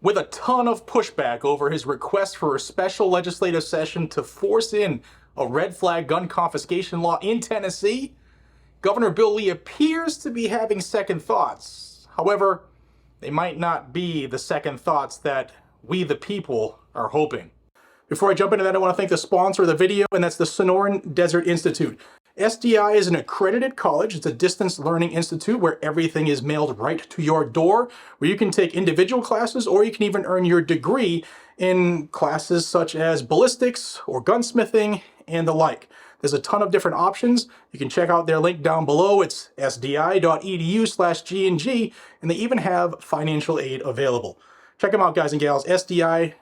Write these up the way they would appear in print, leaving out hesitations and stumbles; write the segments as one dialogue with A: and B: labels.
A: With a ton of pushback over his request for a special legislative session to force in a red flag gun confiscation law in Tennessee, Governor Bill Lee appears to be having second thoughts. However, they might not be the second thoughts that we the people are hoping. Before I jump into that, I want to thank the sponsor of the video, and that's the Sonoran Desert Institute. SDI is an accredited college. It's a distance learning institute where everything is mailed right to your door, where you can take individual classes or you can even earn your degree in classes such as ballistics or gunsmithing and the like. There's a ton of different options. You can check out their link down below. It's sdi.edu/G&G, and they even have financial aid available. Check them out, guys and gals, sdi.edu/G&G.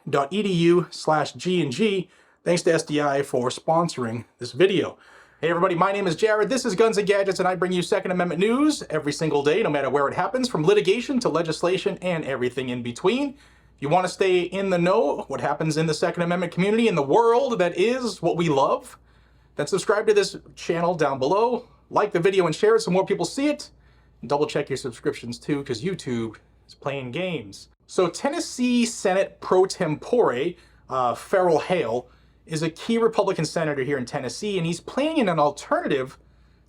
A: Thanks to SDI for sponsoring this video. Hey everybody, my name is Jared, this is Guns and Gadgets, and I bring you Second Amendment news every single day, no matter where it happens, from litigation to legislation and everything in between. If you want to stay in the know, what happens in the Second Amendment community, in the world that is what we love, then subscribe to this channel down below, like the video and share it so more people see it, and double check your subscriptions too, because YouTube is playing games. So Tennessee Senate pro tempore, Farrell Hale, is a key Republican senator here in Tennessee, and he's planning an alternative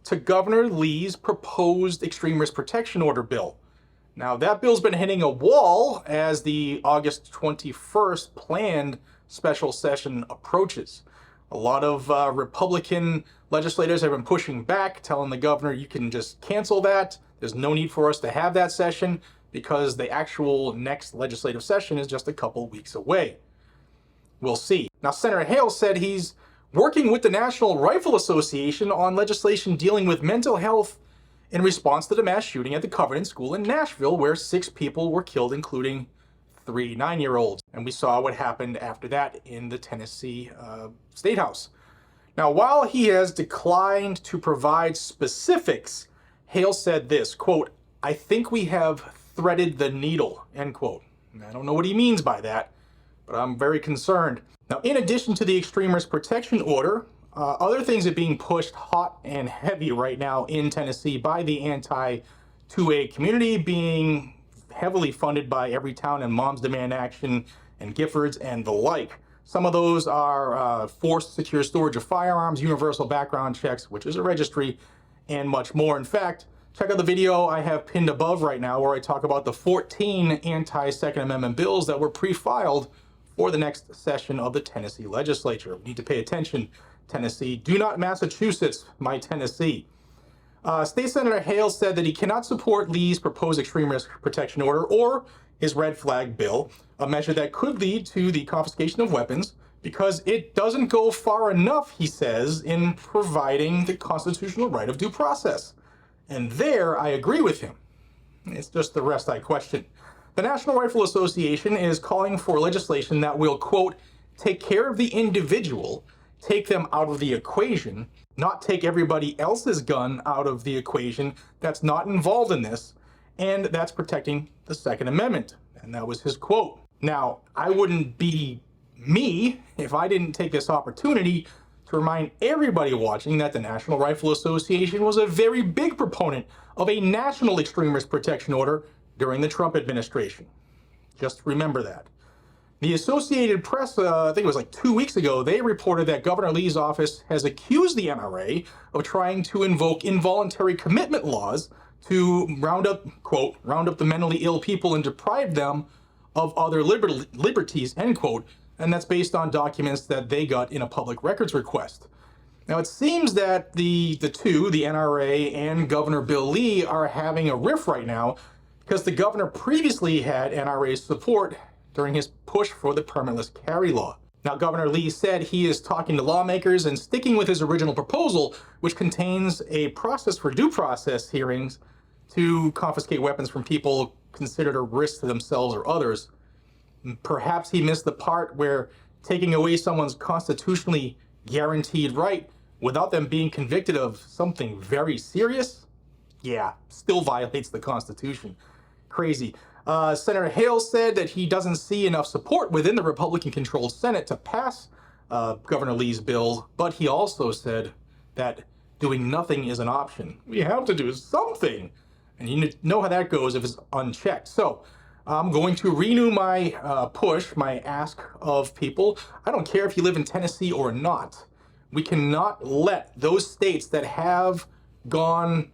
A: to Governor Lee's proposed extreme risk protection order bill. Now, that bill's been hitting a wall as the August 21st planned special session approaches. A lot of Republican legislators have been pushing back, telling the governor, you can just cancel that. There's no need for us to have that session because the actual next legislative session is just a couple weeks away. We'll see. Now, Senator Hale said he's working with the National Rifle Association on legislation dealing with mental health in response to the mass shooting at the Covenant School in Nashville, where 6 people were killed, including 3 9-year-olds. And we saw what happened after that in the Tennessee State House. Now, while he has declined to provide specifics, Hale said this, quote, "I think we have threaded the needle," end quote. I don't know what he means by that, but I'm very concerned. Now, in addition to the extreme risk protection order, other things are being pushed hot and heavy right now in Tennessee by the anti-2A community, being heavily funded by Everytown and Moms Demand Action and Giffords and the like. Some of those are forced secure storage of firearms, universal background checks, which is a registry, and much more. In fact, check out the video I have pinned above right now where I talk about the 14 anti-Second Amendment bills that were pre-filed for the next session of the Tennessee legislature. We need to pay attention, Tennessee. Do not Massachusetts, my Tennessee. State Senator Hale said that he cannot support Lee's proposed extreme risk protection order or his red flag bill, a measure that could lead to the confiscation of weapons, because it doesn't go far enough, he says, in providing the constitutional right of due process. And there, I agree with him. It's just the rest I question. The National Rifle Association is calling for legislation that will, quote, take care of the individual, take them out of the equation, not take everybody else's gun out of the equation that's not involved in this, and that's protecting the Second Amendment. And that was his quote. Now, I wouldn't be me if I didn't take this opportunity to remind everybody watching that the National Rifle Association was a very big proponent of a national extreme risk protection order during the Trump administration. Just remember that. The Associated Press, I think it was like 2 weeks ago, they reported that Governor Lee's office has accused the NRA of trying to invoke involuntary commitment laws to round up, quote, round up the mentally ill people and deprive them of other liberties, end quote. And that's based on documents that they got in a public records request. Now, it seems that the NRA and Governor Bill Lee are having a riff right now because the governor previously had NRA's support during his push for the permitless carry law. Now, Governor Lee said he is talking to lawmakers and sticking with his original proposal, which contains a process for due process hearings to confiscate weapons from people considered a risk to themselves or others. Perhaps he missed the part where taking away someone's constitutionally guaranteed right without them being convicted of something very serious, yeah, still violates the Constitution. Crazy. Senator Hale said that he doesn't see enough support within the Republican-controlled Senate to pass Governor Lee's bill, but he also said that doing nothing is an option. We have to do something. And you know how that goes if it's unchecked. So I'm going to renew my my ask of people. I don't care if you live in Tennessee or not. We cannot let those states that have gone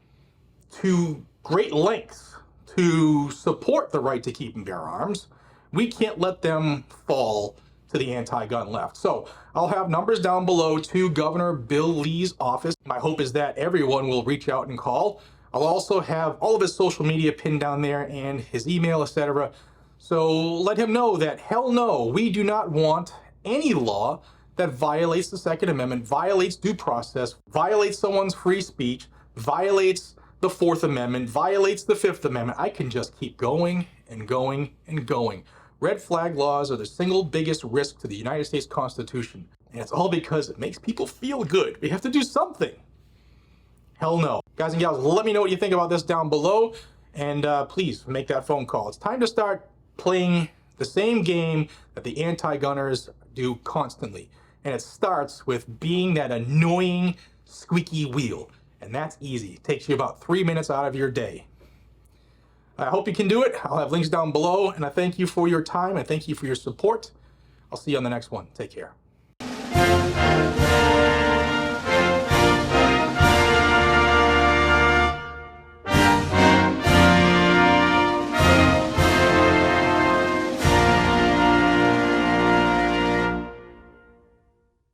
A: to great lengths to support the right to keep and bear arms, we can't let them fall to the anti-gun left. So I'll have numbers down below to Governor Bill Lee's office. My hope is that everyone will reach out and call. I'll also have all of his social media pinned down there and his email, etc. So let him know that, hell no, we do not want any law that violates the Second Amendment, violates due process, violates someone's free speech, violates the Fourth Amendment, violates the Fifth Amendment. I can just keep going and going and going. Red flag laws are the single biggest risk to the United States Constitution. And it's all because it makes people feel good. We have to do something. Hell no. Guys and gals, let me know what you think about this down below. And please make that phone call. It's time to start playing the same game that the anti-gunners do constantly. And it starts with being that annoying squeaky wheel. And that's easy. It takes you about 3 minutes out of your day. I hope you can do it. I'll have links down below. And I thank you for your time. I thank you for your support. I'll see you on the next one. Take care.